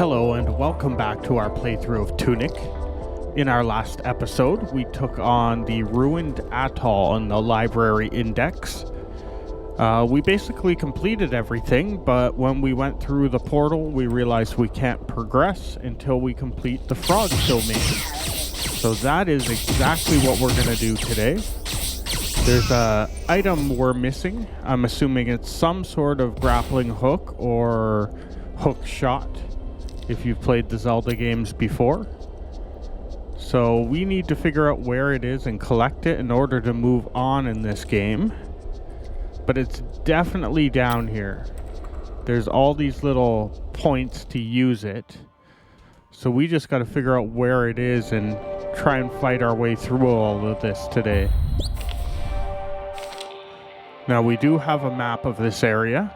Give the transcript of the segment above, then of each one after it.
Hello and welcome back to our playthrough of Tunic. In our last episode, we took on the ruined atoll on the library index. We basically completed everything, but when we went through the portal, we realized we can't progress until we complete the frog domain. So that is exactly what we're going to do today. There's an item we're missing. I'm assuming it's some sort of grappling hook or hook shot, if you've played the Zelda games before. So we need to figure out where it is and collect it in order to move on in this game. But it's definitely down here. There's all these little points to use it. So we just got to figure out where it is and try and fight our way through all of this today. Now we do have a map of this area.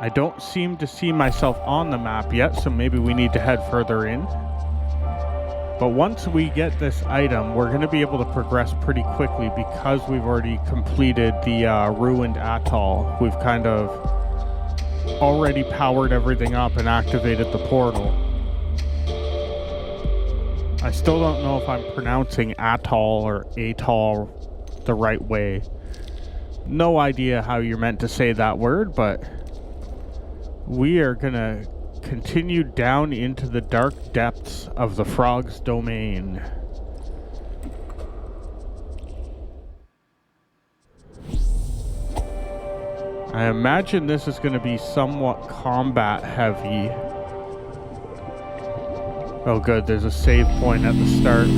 I don't seem to see myself on the map yet, so maybe we need to head further in. But once we get this item, we're going to be able to progress pretty quickly because we've already completed the ruined atoll. We've kind of already powered everything up and activated the portal. I still don't know if I'm pronouncing atoll or atoll the right way. No idea how you're meant to say that word, but we are going to continue down into the dark depths of the frog's domain. I imagine this is going to be somewhat combat heavy. Oh good, there's a save point at the start.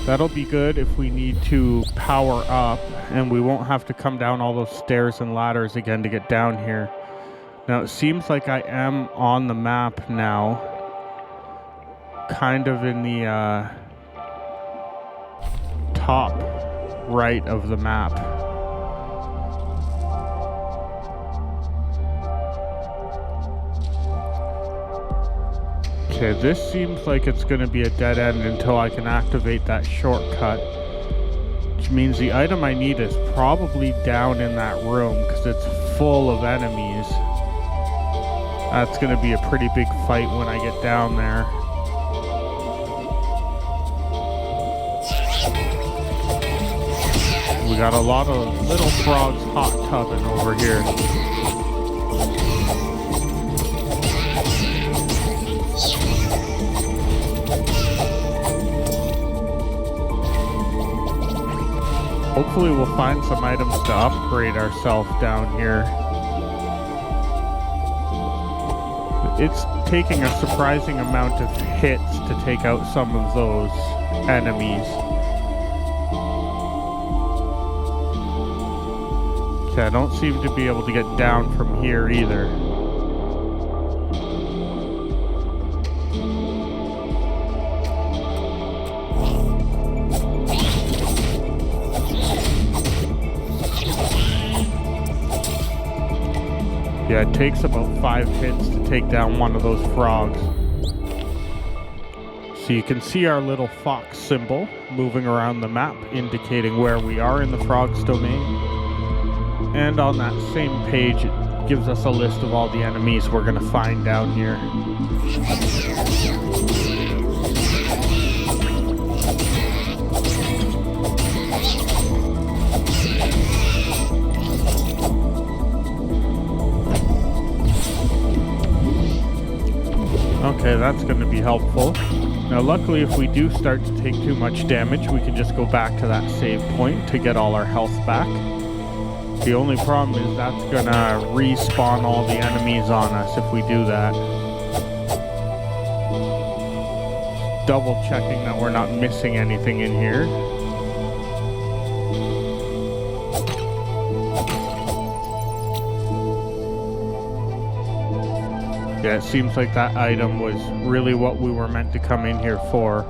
That'll be good if we need to power up, and we won't have to come down all those stairs and ladders again to get down here. Now, it seems like I am on the map now, kind of in the top right of the map. Okay, this seems like it's going to be a dead end until I can activate that shortcut, which means the item I need is probably down in that room because it's full of enemies. That's going to be a pretty big fight when I get down there. We got a lot of little frogs hot tubbing over here. Hopefully we'll find some items to upgrade ourselves down here. It's taking a surprising amount of hits to take out some of those enemies. Okay, I don't seem to be able to get down from here either. Yeah, it takes about 5 hits to take down one of those frogs. So you can see our little fox symbol moving around the map, indicating where we are in the frog's domain. And on that same page, it gives us a list of all the enemies we're going to find down here. Okay, that's going to be helpful. Now luckily, if we do start to take too much damage, we can just go back to that save point to get all our health back. The only problem is that's going to respawn all the enemies on us if we do that. Double checking that we're not missing anything in here. Yeah, it seems like that item was really what we were meant to come in here for.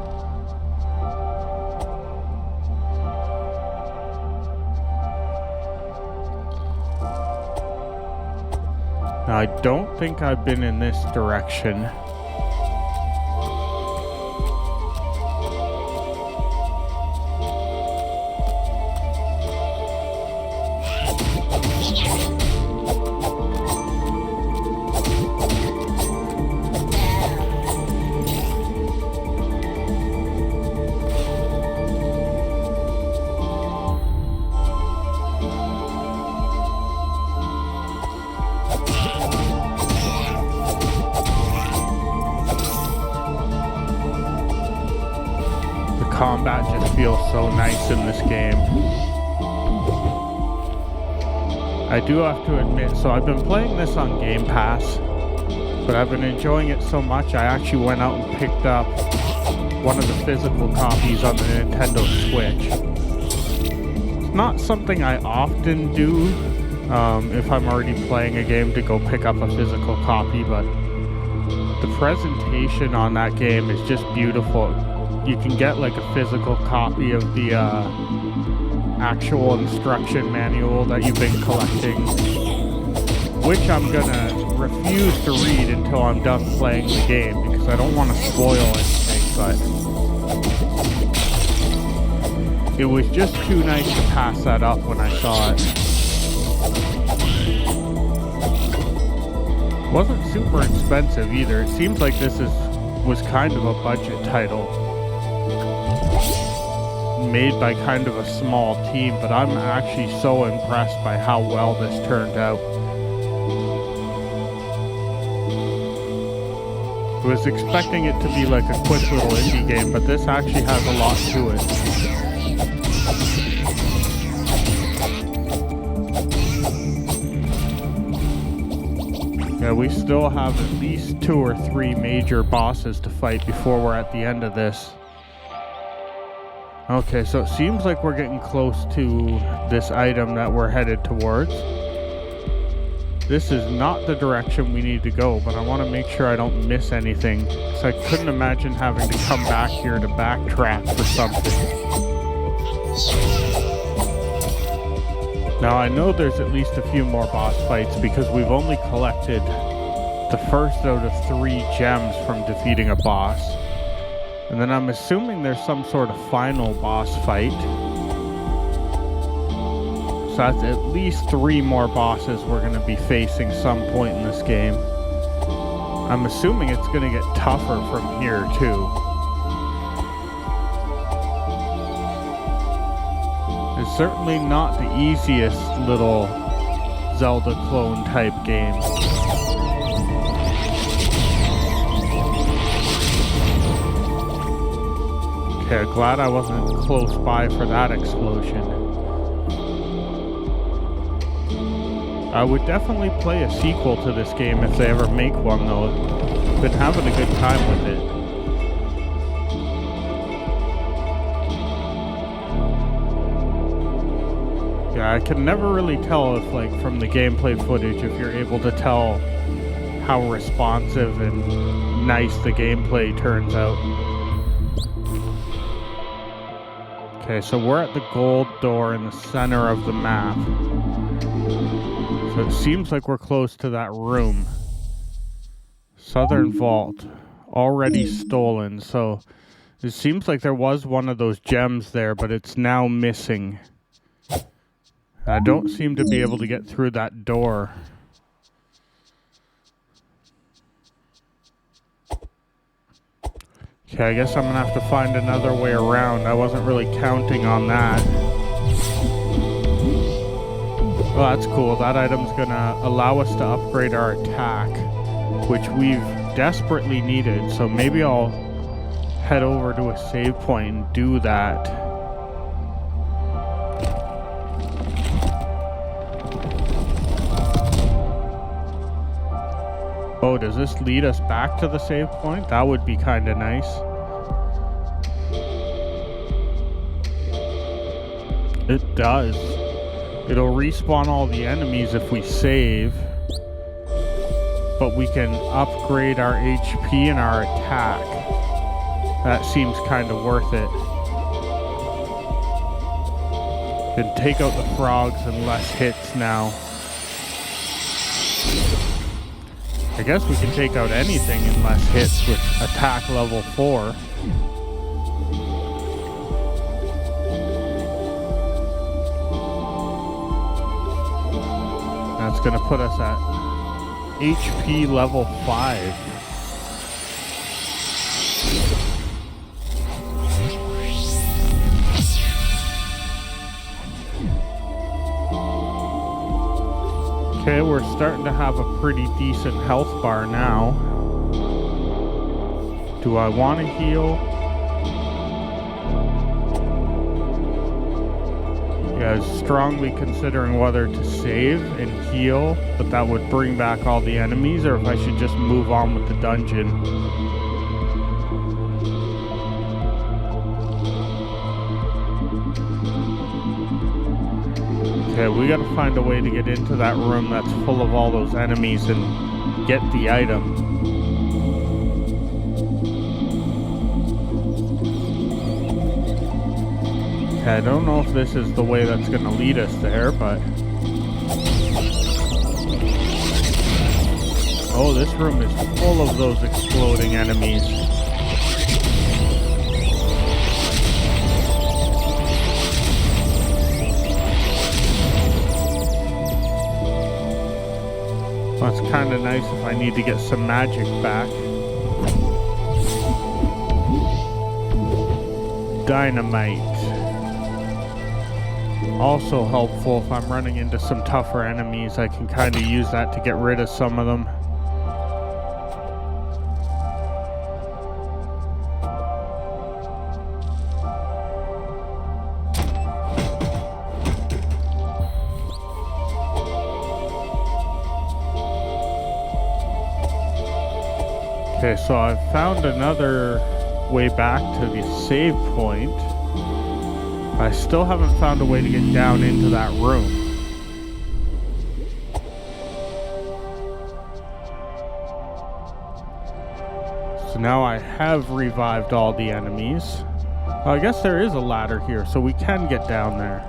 Now, I don't think I've been in this direction. combat just feels so nice in this game. I do have to admit, so I've been playing this on Game Pass, but I've been enjoying it so much I actually went out and picked up one of the physical copies on the Nintendo Switch. It's not something I often do if I'm already playing a game to go pick up a physical copy, but the presentation on that game is just beautiful. You can get like a physical copy of the actual instruction manual that you've been collecting, which I'm gonna refuse to read until I'm done playing the game because I don't want to spoil anything, but it was just too nice to pass that up when I saw it. Wasn't super expensive either. It seems like this was kind of a budget title made by kind of a small team, but I'm actually so impressed by how well this turned out. I was expecting it to be like a quick little indie game, but this actually has a lot to it. Yeah, we still have at least 2 or 3 major bosses to fight before we're at the end of this. Okay, so it seems like we're getting close to this item that we're headed towards. This is not the direction we need to go, but I want to make sure I don't miss anything, because I couldn't imagine having to come back here to backtrack for something. Now I know there's at least a few more boss fights because we've only collected the first out of 3 gems from defeating a boss. And then I'm assuming there's some sort of final boss fight. So that's at least 3 more bosses we're going to be facing some point in this game. I'm assuming it's going to get tougher from here too. It's certainly not the easiest little Zelda clone type game. Okay, glad I wasn't close by for that explosion. I would definitely play a sequel to this game if they ever make one though. Been having a good time with it. Yeah, I can never really tell if, like, from the gameplay footage, if you're able to tell how responsive and nice the gameplay turns out. Okay, so we're at the gold door in the center of the map. So it seems like we're close to that room. Southern Vault. Already stolen. So it seems like there was one of those gems there, but it's now missing. I don't seem to be able to get through that door. Okay, I guess I'm gonna have to find another way around. I wasn't really counting on that. Well, that's cool. That item's gonna allow us to upgrade our attack, which we've desperately needed. So maybe I'll head over to a save point and do that. Oh, does this lead us back to the save point? That would be kind of nice. It does. It'll respawn all the enemies if we save. But we can upgrade our HP and our attack. That seems kind of worth it. Can take out the frogs in less hits now. I guess we can take out anything in less hits with attack level 4. That's going to put us at HP level 5. Okay, we're starting to have a pretty decent health bar now. Do I want to heal? Yeah, I was strongly considering whether to save and heal, but that would bring back all the enemies, or if I should just move on with the dungeon. Okay, we gotta find a way to get into that room that's full of all those enemies and get the item. I don't know if this is the way that's going to lead us there, but... Oh, this room is full of those exploding enemies. Well, it's kind of nice if I need to get some magic back. Dynamite. Also helpful if I'm running into some tougher enemies. I can kind of use that to get rid of some of them. Okay, so I've found another way back to the save point. I still haven't found a way to get down into that room. So now I have revived all the enemies. Well, I guess there is a ladder here, so we can get down there.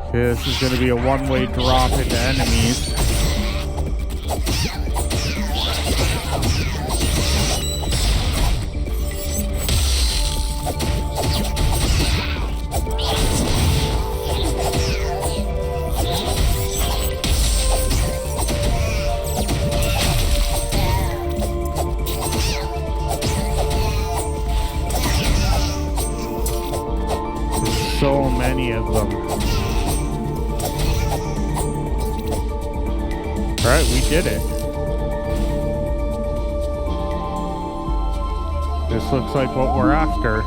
Okay, this is going to be a one-way drop into enemies. So many of them. Alright, we did it. This looks like what we're after.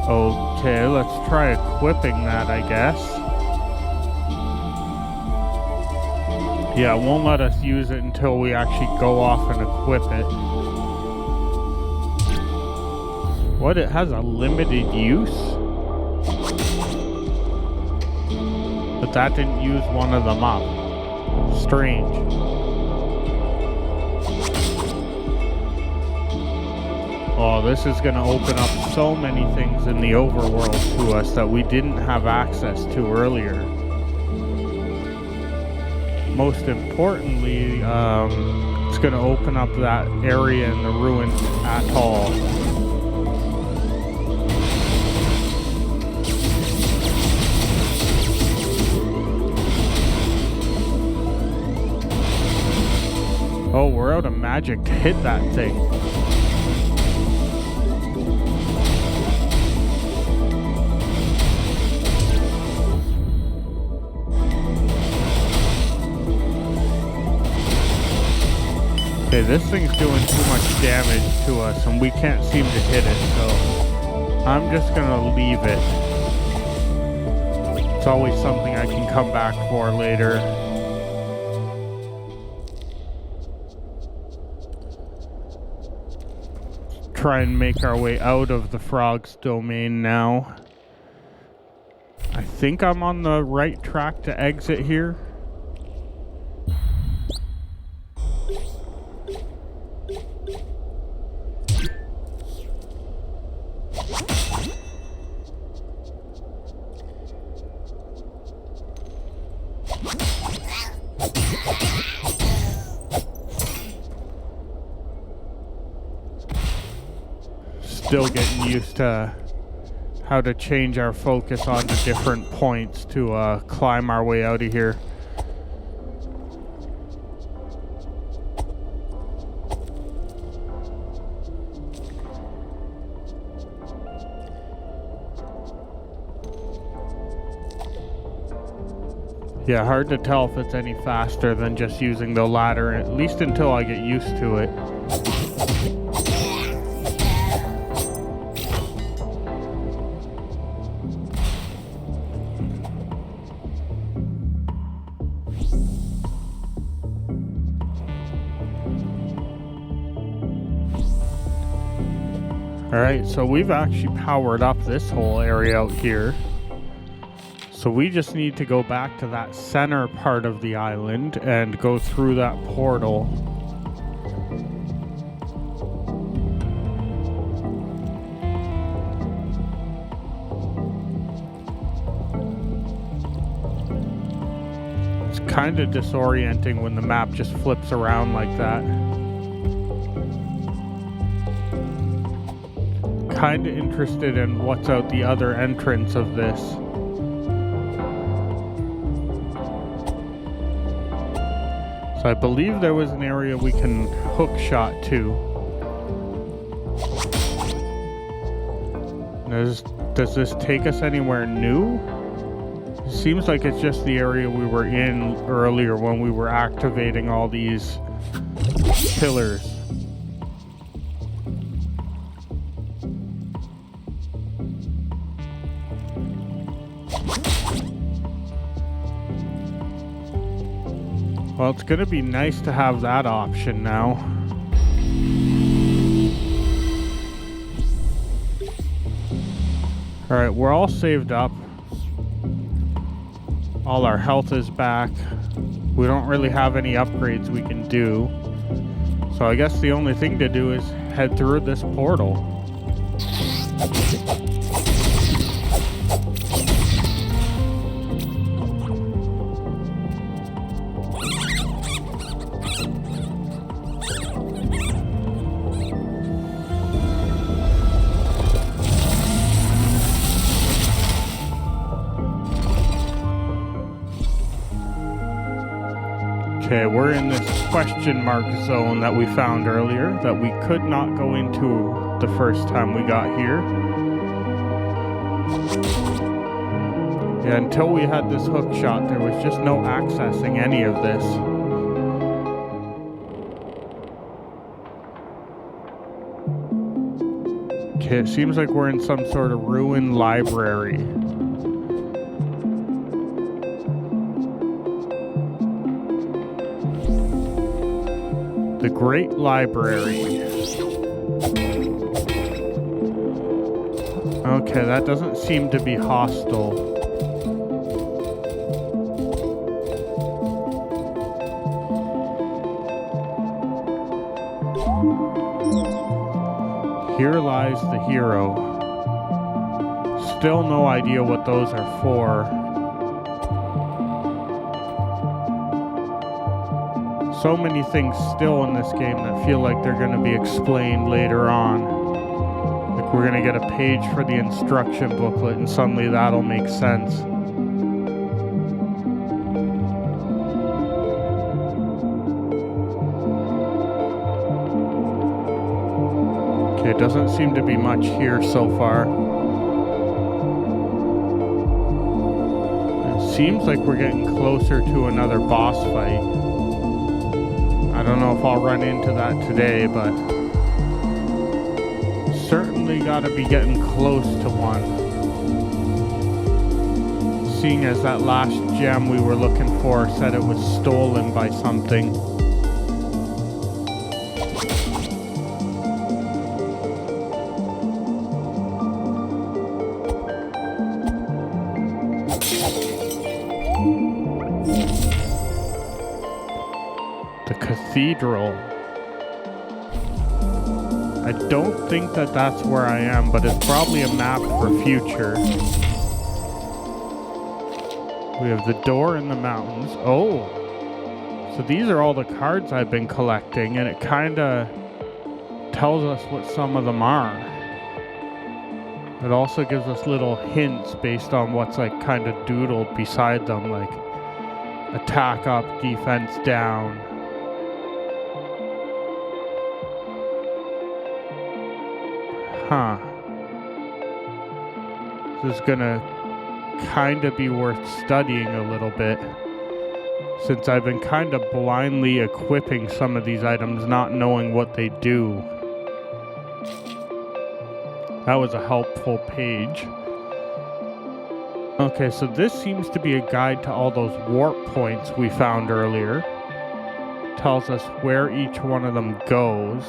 Okay, let's try equipping that, I guess. Yeah, it won't let us use it until we actually go off and equip it. What, it has a limited use? But that didn't use one of them up. Strange. Oh, this is going to open up so many things in the overworld to us that we didn't have access to earlier. Most importantly, it's going to open up that area in the ruined atoll. Oh, we're out of magic to hit that thing. Okay, this thing's doing too much damage to us and we can't seem to hit it, so I'm just gonna leave it. It's always something I can come back for later. Try and make our way out of the frog's domain now. I think I'm on the right track to exit here. Still getting used to how to change our focus onto different points to climb our way out of here. Yeah, hard to tell if it's any faster than just using the ladder, at least until I get used to it. Alright, so we've actually powered up this whole area out here. So we just need to go back to that center part of the island and go through that portal. It's kind of disorienting when the map just flips around like that. Kind of interested in what's out the other entrance of this. So I believe there was an area we can hook shot to. Does this take us anywhere new? It seems like it's just the area we were in earlier when we were activating all these pillars. Well, it's going to be nice to have that option now. Alright, we're all saved up. All our health is back. We don't really have any upgrades we can do. So I guess the only thing to do is head through this portal. Okay, we're in this question mark zone that we found earlier that we could not go into the first time we got here. Yeah, until we had this hook shot, there was just no accessing any of this. Okay, it seems like we're in some sort of ruined library. The Great Library. Okay, that doesn't seem to be hostile. Here lies the hero. Still no idea what those are for. So many things still in this game that feel like they're going to be explained later on. Like we're going to get a page for the instruction booklet and suddenly that'll make sense. Okay, it doesn't seem to be much here so far. It seems like we're getting closer to another boss fight. I don't know if I'll run into that today, but certainly gotta be getting close to one. Seeing as that last gem we were looking for said it was stolen by something. Cathedral. I don't think that that's where I am, but it's probably a map for future. We have the door in the mountains. Oh, so these are all the cards I've been collecting, and it kind of tells us what some of them are. It also gives us little hints based on what's like kind of doodled beside them, like attack up, defense down. Huh. This is gonna kind of be worth studying a little bit. since I've been kind of blindly equipping some of these items, not knowing what they do. That was a helpful page. Okay, so this seems to be a guide to all those warp points we found earlier. Tells us where each one of them goes.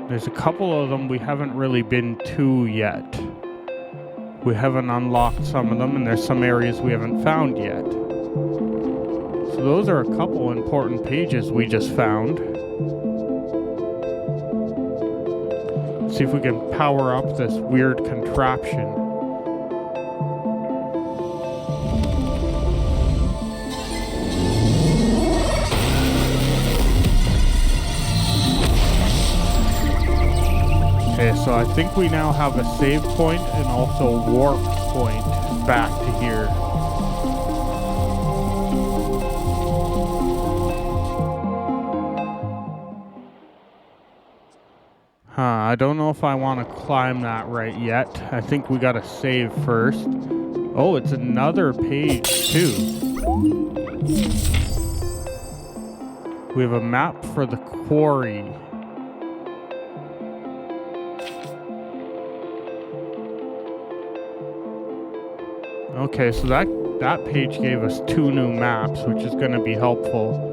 There's a couple of them we haven't really been to yet. We haven't unlocked some of them, and there's some areas we haven't found yet. So those are a couple important pages we just found. See if we can power up this weird contraption. Okay, so I think we now have a save point and also a warp point back to here. I don't know if I want to climb that right yet. I think we gotta save first. Oh, it's another page too. We have a map for the quarry. Okay, so that page gave us 2 new maps, which is going to be helpful.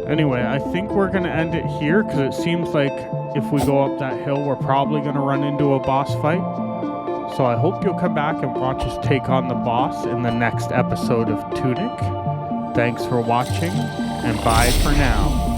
Anyway, I think we're going to end it here, because it seems like if we go up that hill, we're probably going to run into a boss fight. So I hope you'll come back and watch us take on the boss in the next episode of Tunic. Thanks for watching, and bye for now.